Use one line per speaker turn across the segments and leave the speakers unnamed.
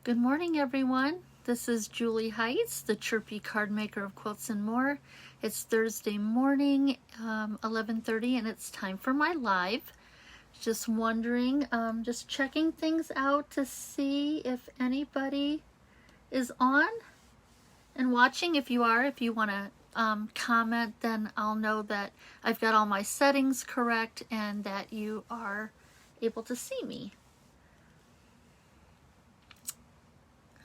Good morning, everyone. This is Julie Heights, the chirpy card maker of Quilts and More. It's Thursday morning, 11:30, and it's time for my live. Just wondering, just checking things out to see if anybody is on and watching. If you are, if you want to comment, then I'll know that I've got all my settings correct and that you are able to see me.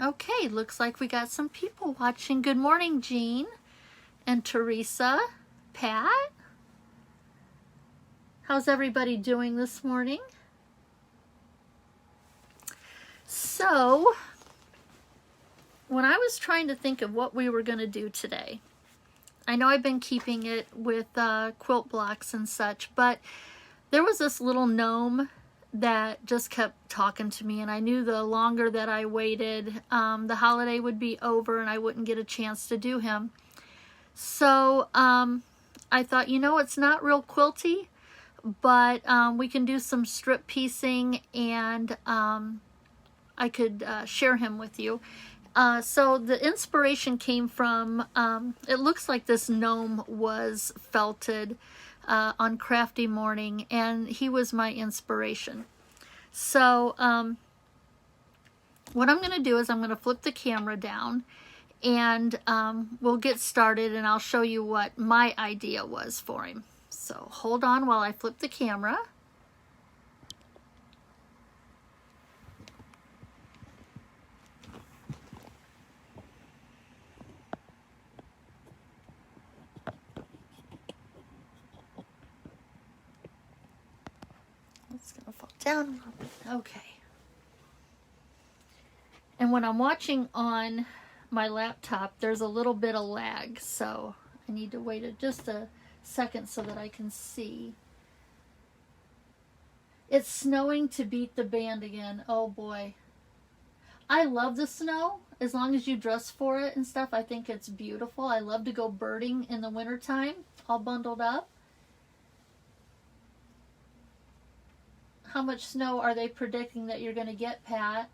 Okay, looks like we got some people watching. Good morning, Jean and Teresa, Pat. How's everybody doing this morning? So, when I was trying to think of what we were going to do today, I know I've been keeping it with quilt blocks and such, but there was this little gnome that just kept talking to me, and I knew the longer that I waited, the holiday would be over and I wouldn't get a chance to do him. So I thought, you know, it's not real quilty, but we can do some strip piecing, and I could share him with you. So the inspiration came from, it looks like this gnome was felted on Crafty Morning, and he was my inspiration. So what I'm going to do is I'm going to flip the camera down, and we'll get started, and I'll show you what my idea was for him. So hold on while I flip the camera. It's going to fall down a little bit. Okay. And when I'm watching on my laptop, there's a little bit of lag, so I need to wait just a second so that I can see. It's snowing to beat the band again. Oh boy. I love the snow, as long as you dress for it and stuff. I think it's beautiful. I love to go birding in the wintertime, all bundled up. How much snow are they predicting that you're going to get, Pat?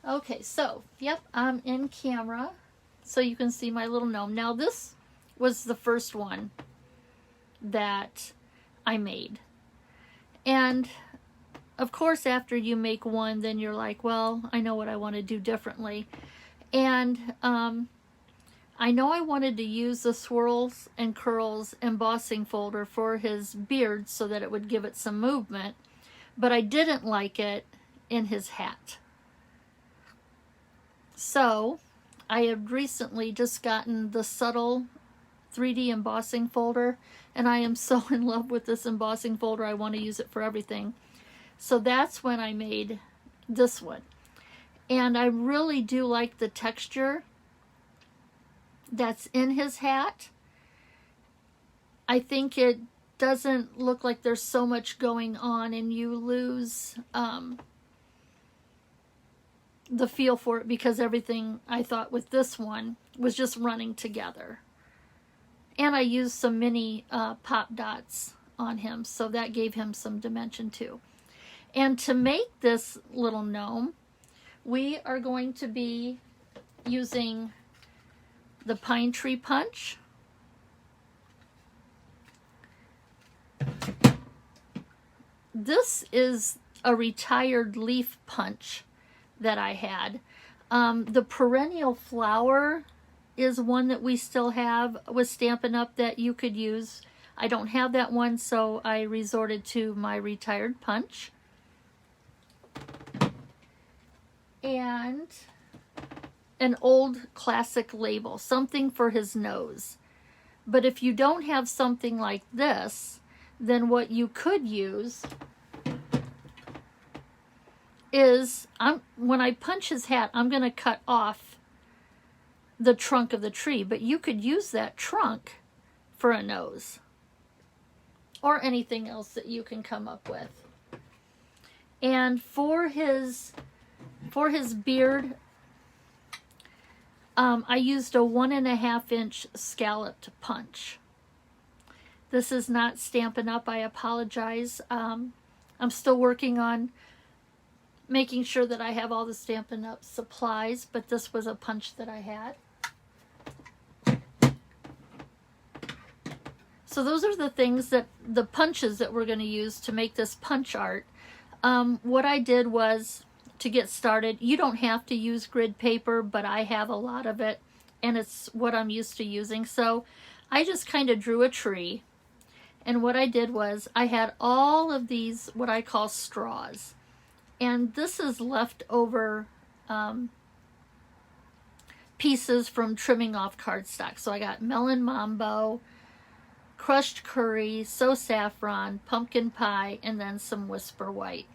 Okay, so, yep, I'm in camera, so you can see my little gnome. Now, this was the first one that I made. And, of course, after you make one, then you're like, well, I know what I want to do differently. And I know I wanted to use the Swirls and Curls embossing folder for his beard so that it would give it some movement, but I didn't like it in his hat. So I had recently just gotten the Subtle 3D embossing folder, and I am so in love with this embossing folder. I want to use it for everything. So that's when I made this one. And I really do like the texture that's in his hat. I think it doesn't look like there's so much going on, and you lose the feel for it, because everything I thought with this one was just running together. And I used some mini pop dots on him, so that gave him some dimension too. And to make this little gnome, we are going to be using the Pine Tree Punch. This is a retired leaf punch that I had. The Perennial Flower is one that we still have with Stampin' Up! That you could use. I don't have that one, so I resorted to my retired punch. And an old classic label, something for his nose. But if you don't have something like this, then what you could use is, when I punch his hat, I'm going to cut off the trunk of the tree, but you could use that trunk for a nose, or anything else that you can come up with. And for his beard, I used a 1.5 inch scalloped punch. This is not Stampin' Up! I apologize. I'm still working on making sure that I have all the Stampin' Up! Supplies, but this was a punch that I had. So those are the things that, the punches that we're going to use to make this punch art. What I did was, to get started, you don't have to use grid paper, but I have a lot of it, and it's what I'm used to using. So I just kind of drew a tree, and what I did was, I had all of these, what I call straws. And this is leftover pieces from trimming off cardstock. So I got melon mambo, crushed curry, so saffron, pumpkin pie, and then some whisper white.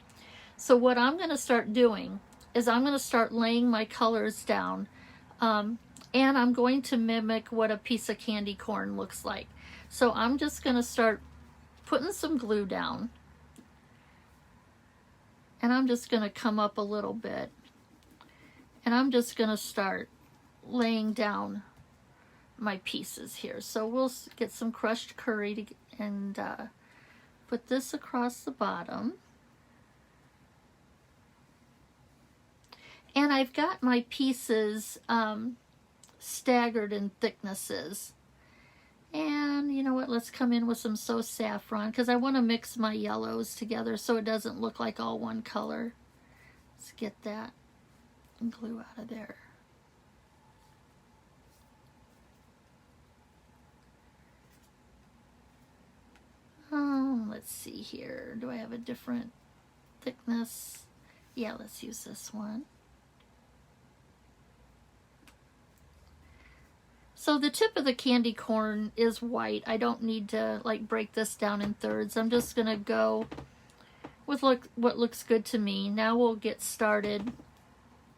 So what I'm going to start doing is I'm going to start laying my colors down, and I'm going to mimic what a piece of candy corn looks like. So I'm just going to start putting some glue down, and I'm just going to come up a little bit, and I'm just going to start laying down my pieces here. So we'll get some crushed curry and put this across the bottom. And I've got my pieces staggered in thicknesses. And you know what, let's come in with some So Saffron, because I want to mix my yellows together so it doesn't look like all one color. Let's get that glue out of there. Let's see here. Do I have a different thickness? Yeah, let's use this one. So the tip of the candy corn is white. I don't need to like break this down in thirds. I'm just going to go with what looks good to me. Now we'll get started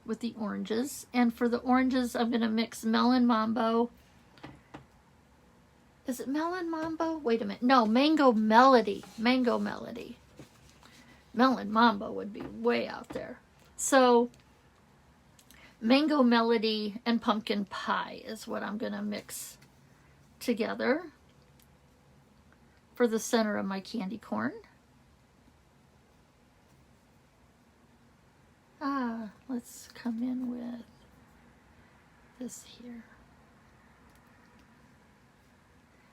with the oranges. And for the oranges, I'm going to mix melon mambo. Is it melon mambo? Wait a minute. No, mango melody. Mango melody. Melon mambo would be way out there. So mango melody and pumpkin pie is what I'm going to mix together for the center of my candy corn. Let's come in with this here.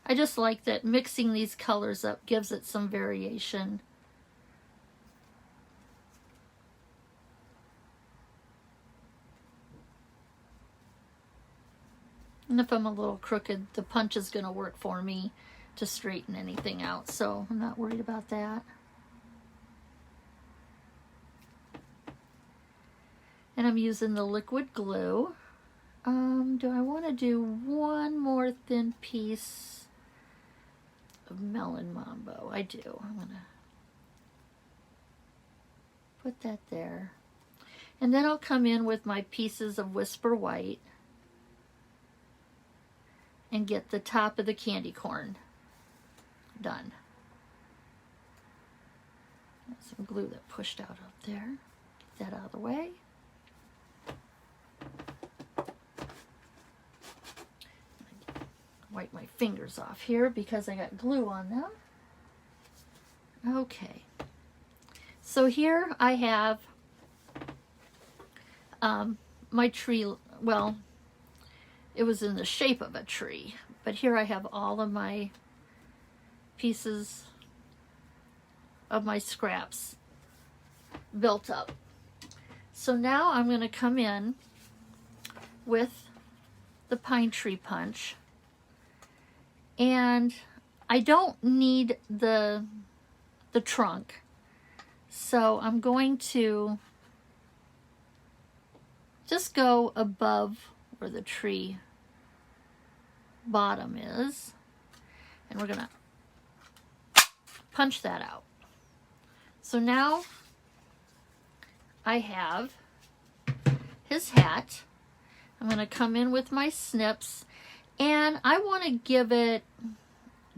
I just like that mixing these colors up gives it some variation. And if I'm a little crooked, the punch is going to work for me to straighten anything out, so I'm not worried about that. And I'm using the liquid glue. Do I want to do one more thin piece of melon mambo? I do. I'm going to put that there. And then I'll come in with my pieces of whisper white and get the top of the candy corn done. Some glue that pushed out up there. Get that out of the way. Wipe my fingers off here because I got glue on them. Okay. So here I have my tree. Well, it was in the shape of a tree, but here I have all of my pieces of my scraps built up. So now I'm going to come in with the pine tree punch, and I don't need the trunk, so I'm going to just go above where the tree bottom is, and we're gonna punch that out. So now I have his hat. I'm gonna come in with my snips, and I want to give it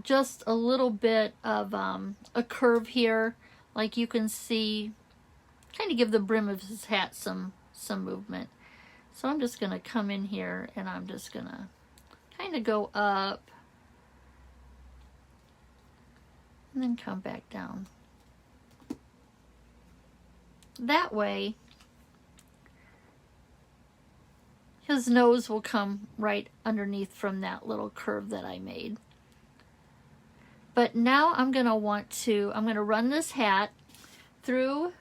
just a little bit of a curve here, like you can see, kind of give the brim of his hat some movement. So I'm just going to come in here and I'm just going to kind of go up and then come back down. that way his nose will come right underneath from that little curve that I made. But now I'm going to run this hat through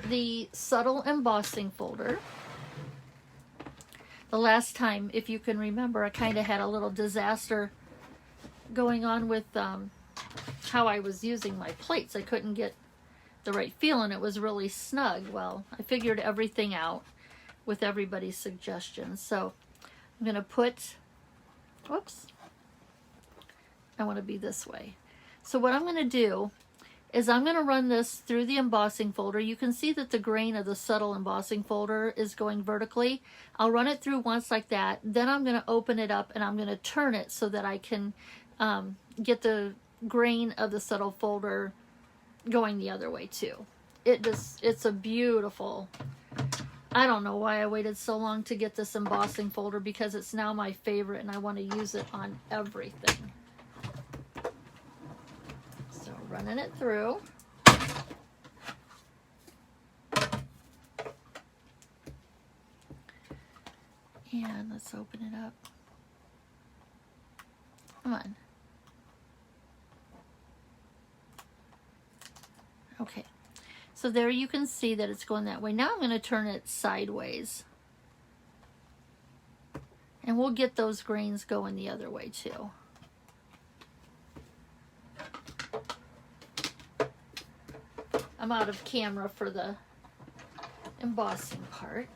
the subtle embossing folder. The last time, if you can remember, I kind of had a little disaster going on with how I was using my plates. I couldn't get the right feel and it was really snug. Well, I figured everything out with everybody's suggestions. So I'm going to put, whoops, I want to be this way. So what I'm going to do is I'm going to run this through the embossing folder. You can see that the grain of the subtle embossing folder is going vertically. I'll run it through once like that. Then I'm going to open it up and I'm going to turn it so that I can get the grain of the subtle folder going the other way too. It's a beautiful, I don't know why I waited so long to get this embossing folder because it's now my favorite and I want to use it on everything. So running it through. And let's open it up. Come on. Okay. So there you can see that it's going that way. Now I'm going to turn it sideways. And we'll get those grains going the other way too. I'm out of camera for the embossing part.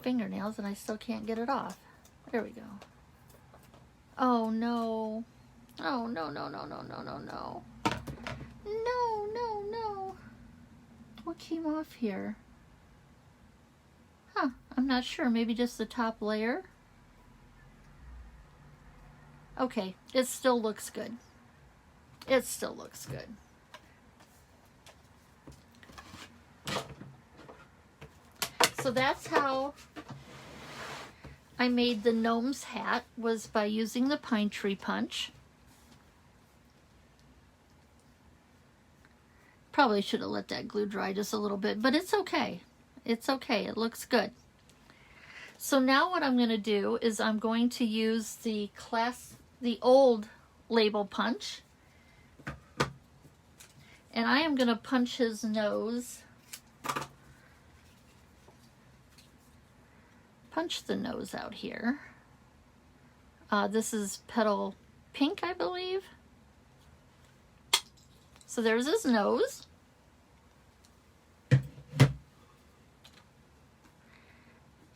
Fingernails and I still can't get it off. There we go. Oh no. Oh no, no, no, no, no, no, no. No, no, no. What came off here? Huh, I'm not sure. Maybe just the top layer? Okay, it still looks good. It still looks good. So that's how I made the gnome's hat, was by using the pine tree punch. Probably should have let that glue dry just a little bit, but it's okay. It's okay, it looks good. So now what I'm going to do is I'm going to use the old label punch. And I am going to punch his nose. Punch the nose out here. This is petal pink, I believe. So there's his nose.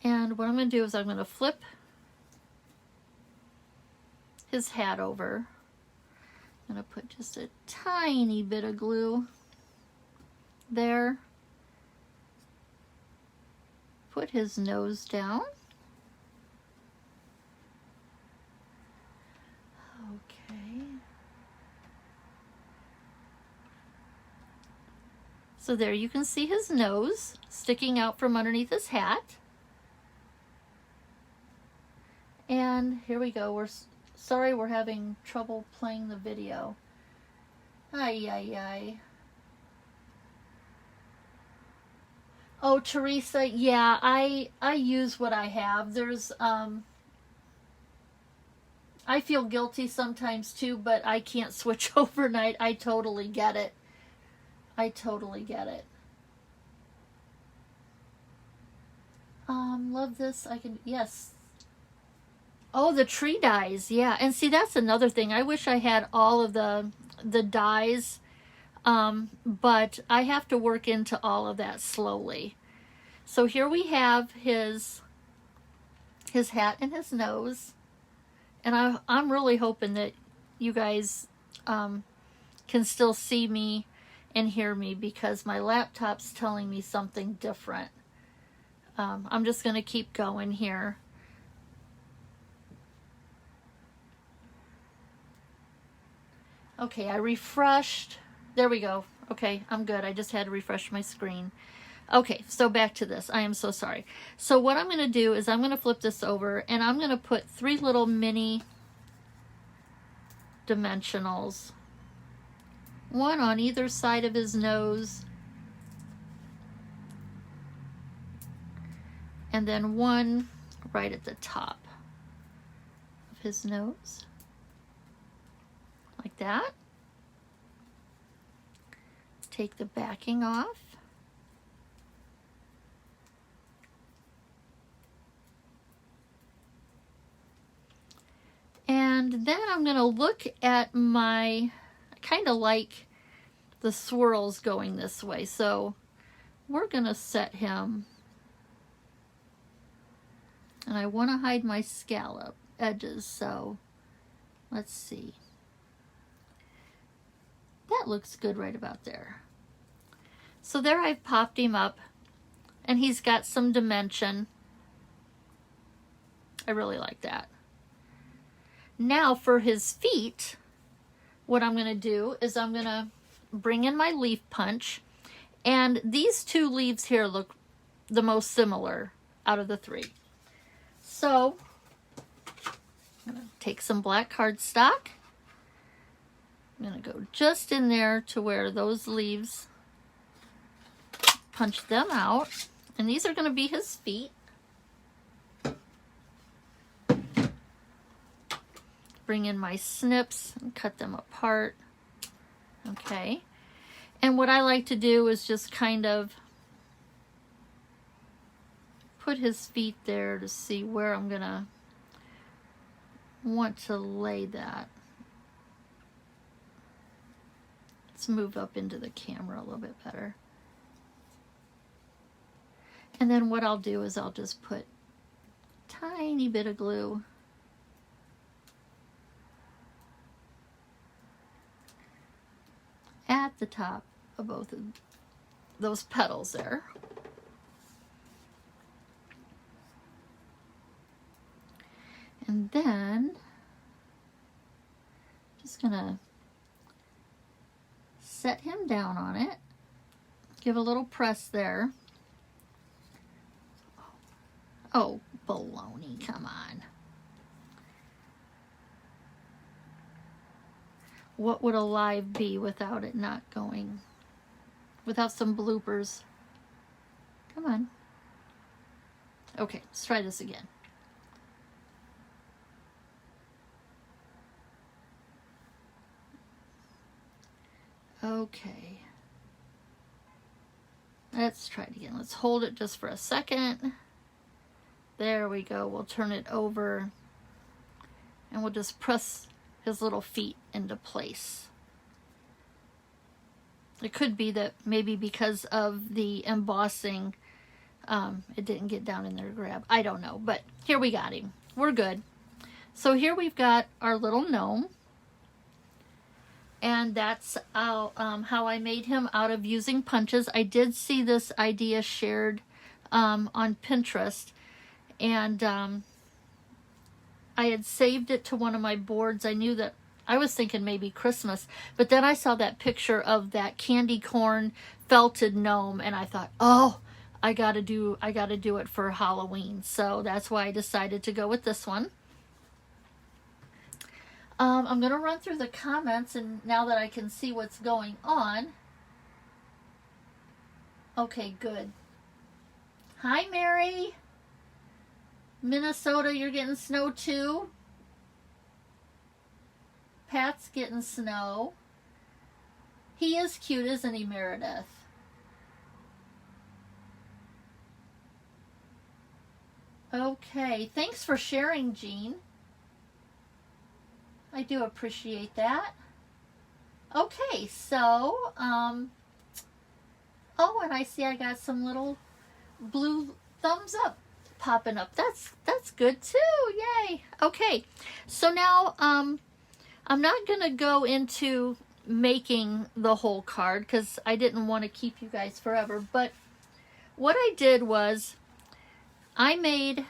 And what I'm going to do is I'm going to flip his hat over. I'm going to put just a tiny bit of glue there. Put his nose down. Okay. So there you can see his nose sticking out from underneath his hat. And here we go. We're sorry we're having trouble playing the video. Ay, ay, ay. Oh, Teresa, yeah, I use what I have. There's, I feel guilty sometimes too, but I can't switch overnight. I totally get it. I totally get it. Love this. I can, yes. Oh, the tree dies, yeah. And see, that's another thing. I wish I had all of the dies. But I have to work into all of that slowly. So here we have his hat and his nose. And I'm really hoping that you guys can still see me and hear me because my laptop's telling me something different. I'm just going to keep going here. Okay, I refreshed. There we go. Okay, I'm good. I just had to refresh my screen. Okay, so back to this. I am so sorry. So what I'm going to do is I'm going to flip this over and I'm going to put 3 little mini dimensionals, one on either side of his nose, and then one right at the top of his nose, like that. Take the backing off. And then I'm going to look at my, I kind of like the swirls going this way. So we're going to set him, and I want to hide my scallop edges. So let's see. That looks good right about there. So there I've popped him up, and he's got some dimension. I really like that. Now for his feet, what I'm going to do is I'm going to bring in my leaf punch, and these 2 leaves here look the most similar out of the 3. So I'm going to take some black cardstock. I'm going to go just in there to where those leaves, punch them out, and these are going to be his feet. Bring in my snips and cut them apart. Okay. And what I like to do is just kind of put his feet there to see where I'm going to want to lay that. Let's move up into the camera a little bit better. And then what I'll do is I'll just put a tiny bit of glue at the top of both of those petals there. And then just gonna set him down on it, give a little press there. Oh, baloney, come on. What would a live be without it not going, without some bloopers? Come on. Okay, let's try this again. Okay. Let's try it again. Let's hold it just for a second. There we go. We'll turn it over and we'll just press his little feet into place. It could be that maybe because of the embossing, it didn't get down in there to grab. I don't know, but here we got him. We're good. So here we've got our little gnome. And that's how I made him out of using punches. I did see this idea shared on Pinterest. And I had saved it to one of my boards. I knew that I was thinking maybe Christmas, but then I saw that picture of that candy corn felted gnome, and I thought, oh, I gotta do it for Halloween. So that's why I decided to go with this one. I'm gonna run through the comments, and now that I can see what's going on. Okay, good. Hi, Mary. Minnesota, you're getting snow too? Pat's getting snow. He is cute, isn't he, Meredith? Okay, thanks for sharing, Jean. I do appreciate that. Okay, so, oh, and I see I got some little blue thumbs up popping up. That's good too. Yay. Okay. So now I'm not going to go into making the whole card because I didn't want to keep you guys forever, but what I did was I made,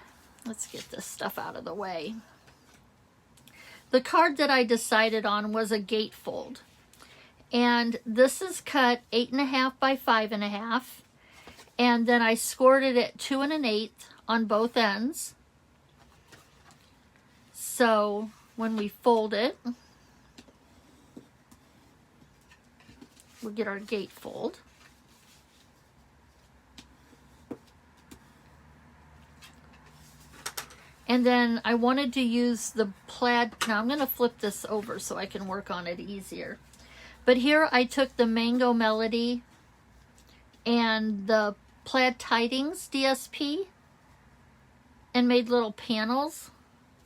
let's get this stuff out of the way. The card that I decided on was a gatefold, and this is cut 8.5 by 5.5. And then I scored it at 2 1/8 on both ends. So when we fold it, we'll get our gatefold. And then I wanted to use the plaid. Now I'm going to flip this over so I can work on it easier. But here I took the Mango Melody and the Plaid Tidings DSP and made little panels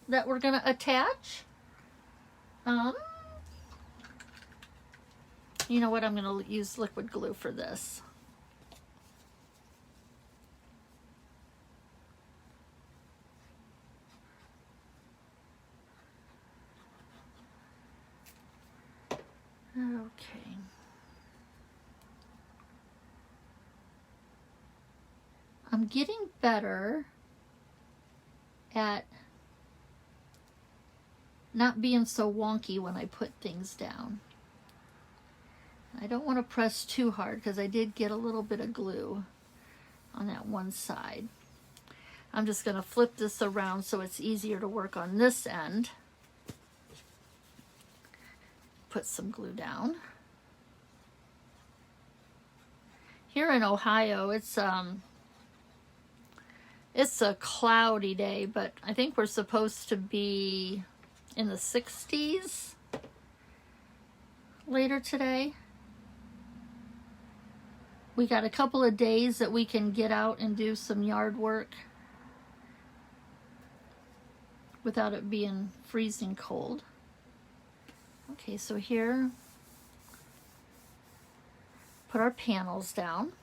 that we're going to attach. You know what? I'm going to use liquid glue for this. Okay. I'm getting better at not being so wonky when I put things down. I don't want to press too hard because I did get a little bit of glue on that one side. I'm just going to flip this around so it's easier to work on this end. Put some glue down. Here in Ohio, it's a cloudy day, but I think we're supposed to be in the 60s later today. We got a couple of days that we can get out and do some yard work without it being freezing cold. Okay, so here, put our panels down.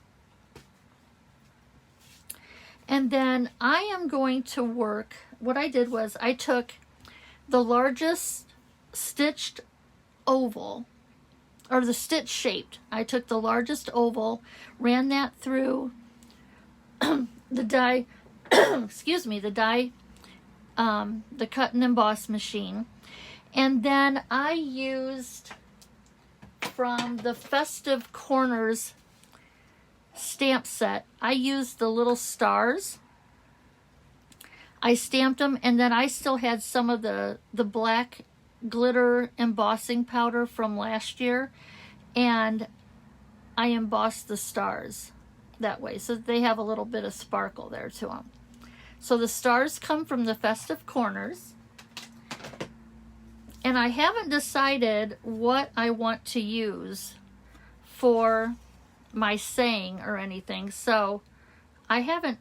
And then I am going to work, what I did was I took the largest stitched oval, or the stitch shaped. I took the largest oval, ran that through the die, excuse me, the die, the cut and emboss machine. And then I used from the Festive Corners stamp set, I used the little stars. I stamped them, and then I still had some of the black glitter embossing powder from last year, and I embossed the stars that way so they have a little bit of sparkle there to them. So the stars come from the Festive Corners. And I haven't decided what I want to use for my saying or anything, so I haven't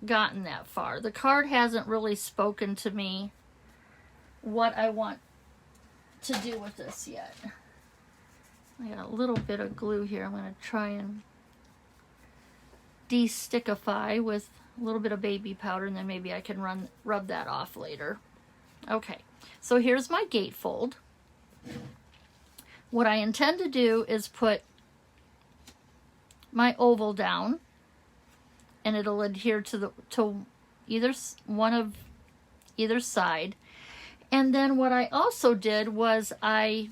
gotten that far. The card hasn't really spoken to me what I want to do with this yet. I got a little bit of glue here. I'm going to try and de-stickify with a little bit of baby powder, and then maybe I can rub that off later. Okay. So here's my gatefold. What I intend to do is put my oval down, and it'll adhere to either one of either side. And then what I also did was I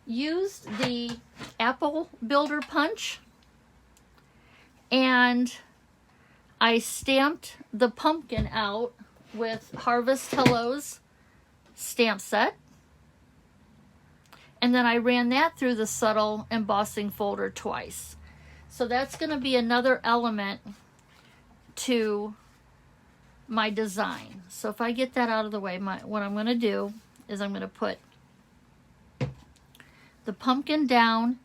used the apple builder punch, and I stamped the pumpkin out with Harvest Hellos stamp set, and then I ran that through the subtle embossing folder twice. So that's going to be another element to my design. So if I get that out of the way, what I'm going to do is I'm going to put the pumpkin down,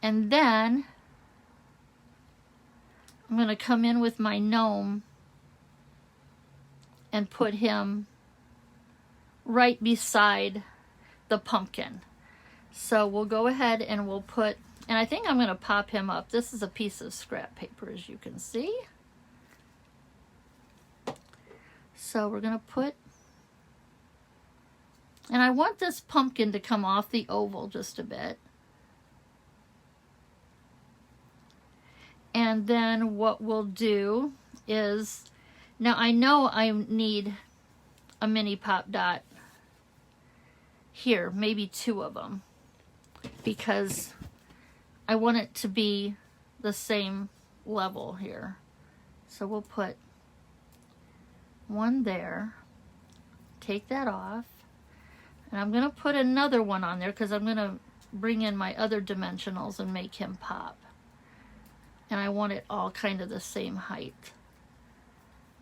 and then I'm going to come in with my gnome and put him right beside the pumpkin. So we'll go ahead and we'll put, and I think I'm going to pop him up. This is a piece of scrap paper, as you can see. So we're going to put, and I want this pumpkin to come off the oval just a bit. And then what we'll do is, now I know I need a mini pop dot here, maybe 2 of them, because I want it to be the same level here. So we'll put one there, take that off, and I'm going to put another one on there because I'm going to bring in my other dimensionals and make him pop. And I want it all kind of the same height.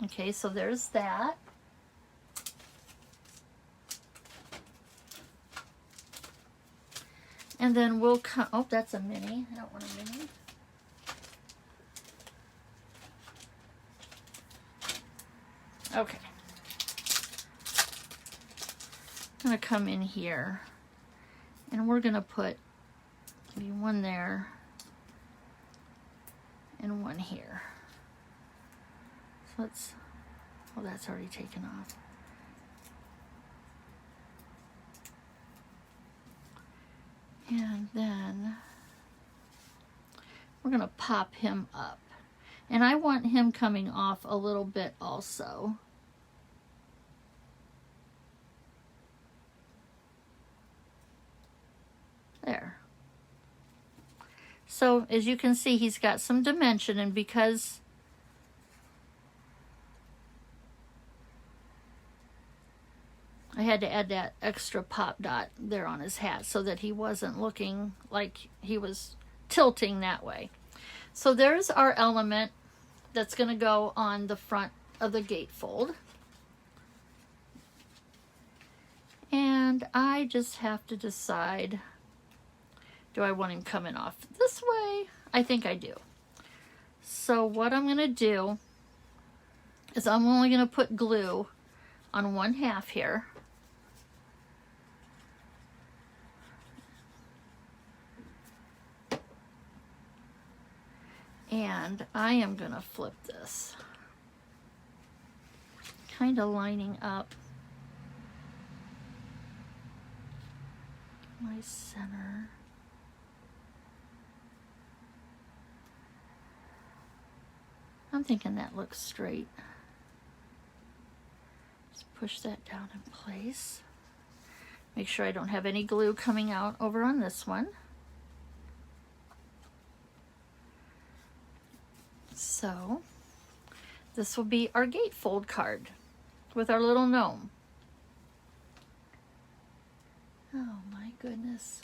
Okay, so there's that. And then we'll come, oh, that's a mini. I don't want a mini. Okay. I'm going to come in here and we're going to put maybe one there and one here. So let's, well, that's already taken off. And then we're going to pop him up. And I want him coming off a little bit also. There. So as you can see, he's got some dimension, and because I had to add that extra pop dot there on his hat so that he wasn't looking like he was tilting that way. So there's our element that's going to go on the front of the gatefold. And I just have to decide, do I want him coming off this way? I think I do. So what I'm going to do is I'm only going to put glue on one half here. And I am going to flip this, kind of lining up my center. I'm thinking that looks straight. Just push that down in place. Make sure I don't have any glue coming out over on this one. So this will be our gatefold card with our little gnome. Oh my goodness.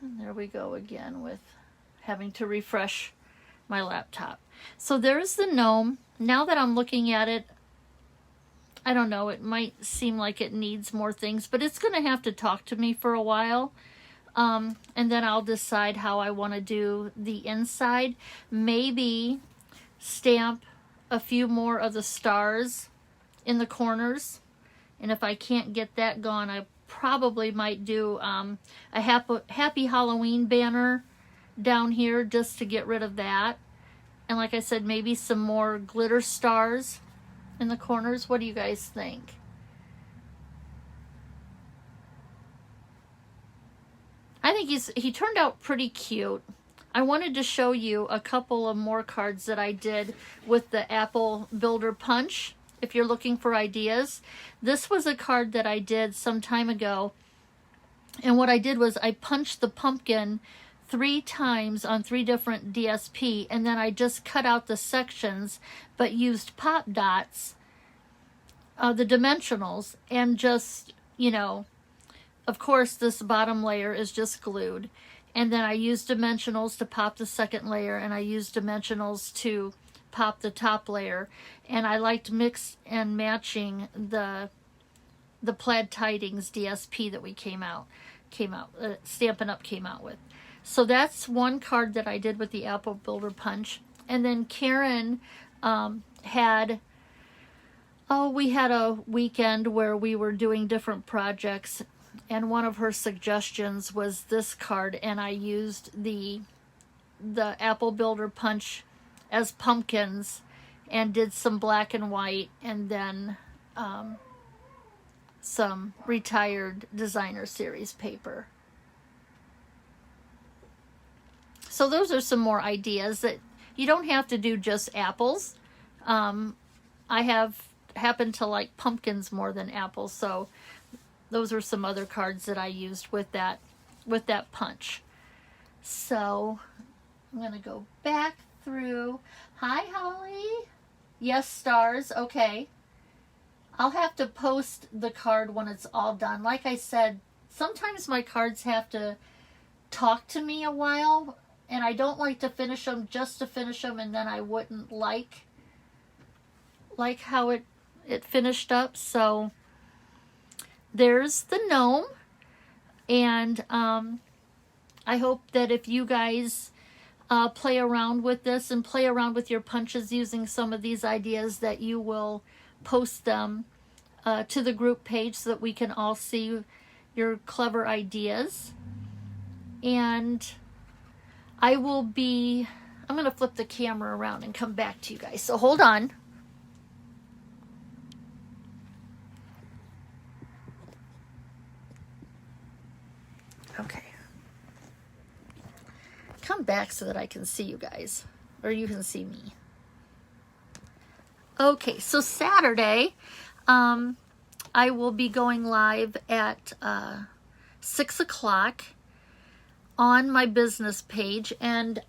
And there we go again with having to refresh my laptop. So there's the gnome. Now that I'm looking at it, I don't know, it might seem like it needs more things, but it's going to have to talk to me for a while. And then I'll decide how I want to do the inside. Maybe stamp a few more of the stars in the corners. And if I can't get that gone, I probably might do a happy Halloween banner down here just to get rid of that. And like I said, maybe some more glitter stars in the corners. What do you guys think? I think he turned out pretty cute. I wanted to show you a couple of more cards that I did with the Apple Builder Punch, if you're looking for ideas. This was a card that I did some time ago. And what I did was I punched the pumpkin 3 times on 3 different DSP, and then I just cut out the sections, but used pop dots, the dimensionals, and just, you know, of course, this bottom layer is just glued. And then I used dimensionals to pop the second layer, and I used dimensionals to pop the top layer. And I liked mix and matching the plaid tidings DSP that we Stampin' Up! Came out with. So that's one card that I did with the Apple Builder Punch. And then Karen we had a weekend where we were doing different projects. And one of her suggestions was this card, and I used the Apple Builder Punch as pumpkins and did some black and white, and then some retired designer series paper. So those are some more ideas that you don't have to do just apples. I happen to like pumpkins more than apples, so those are some other cards that I used with that punch. So I'm going to go back through. Hi, Holly. Yes, stars. Okay. I'll have to post the card when it's all done. Like I said, sometimes my cards have to talk to me a while, and I don't like to finish them just to finish them, and then I wouldn't like how it finished up. So there's the gnome, and I hope that if you guys play around with this and play around with your punches using some of these ideas, that you will post them to the group page so that we can all see your clever ideas. And I'm going to flip the camera around and come back to you guys. So hold on. Okay. Come back so that I can see you guys, or you can see me. Okay, so Saturday, I will be going live at 6 o'clock on my business page, and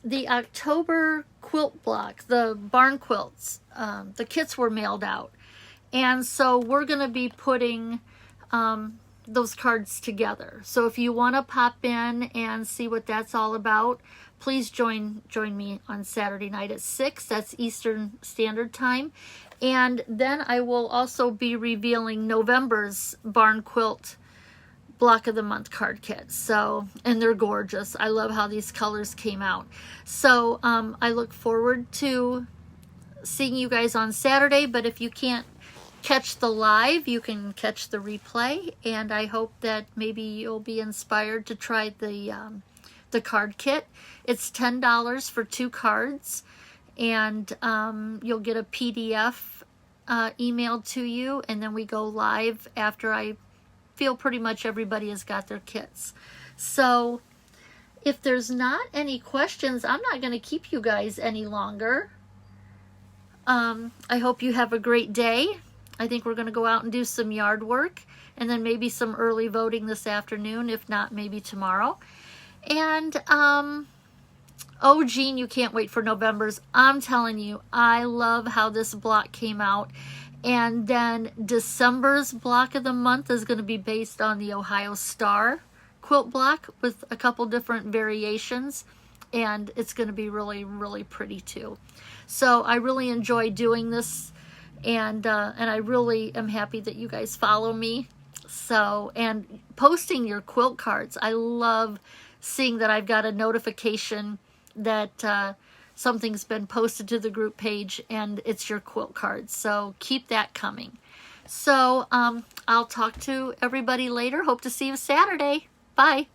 the October quilt block, the barn quilts, the kits were mailed out, and so we're going to be putting those cards together. So if you want to pop in and see what that's all about, please join me on Saturday night at 6. That's Eastern Standard Time. And then I will also be revealing November's barn quilt block of the month card kit. So, and they're gorgeous. I love how these colors came out. So I look forward to seeing you guys on Saturday, but if you can't catch the live, you can catch the replay, and I hope that maybe you'll be inspired to try the card kit. It's $10 for 2 cards, and you'll get a PDF emailed to you, and then we go live after I feel pretty much everybody has got their kits. So if there's not any questions, I'm not going to keep you guys any longer. I hope you have a great day. I think we're going to go out and do some yard work, and then maybe some early voting this afternoon, if not maybe tomorrow. And oh, Jean, you can't wait for November's. I'm telling you, I love how this block came out. And then December's block of the month is going to be based on the Ohio Star quilt block with a couple different variations, and it's going to be really, really pretty too. So I really enjoy doing this, and I really am happy that you guys follow me. So, and posting your quilt cards. I love seeing that I've got a notification that something's been posted to the group page and it's your quilt cards. So keep that coming. So I'll talk to everybody later. Hope to see you Saturday. Bye.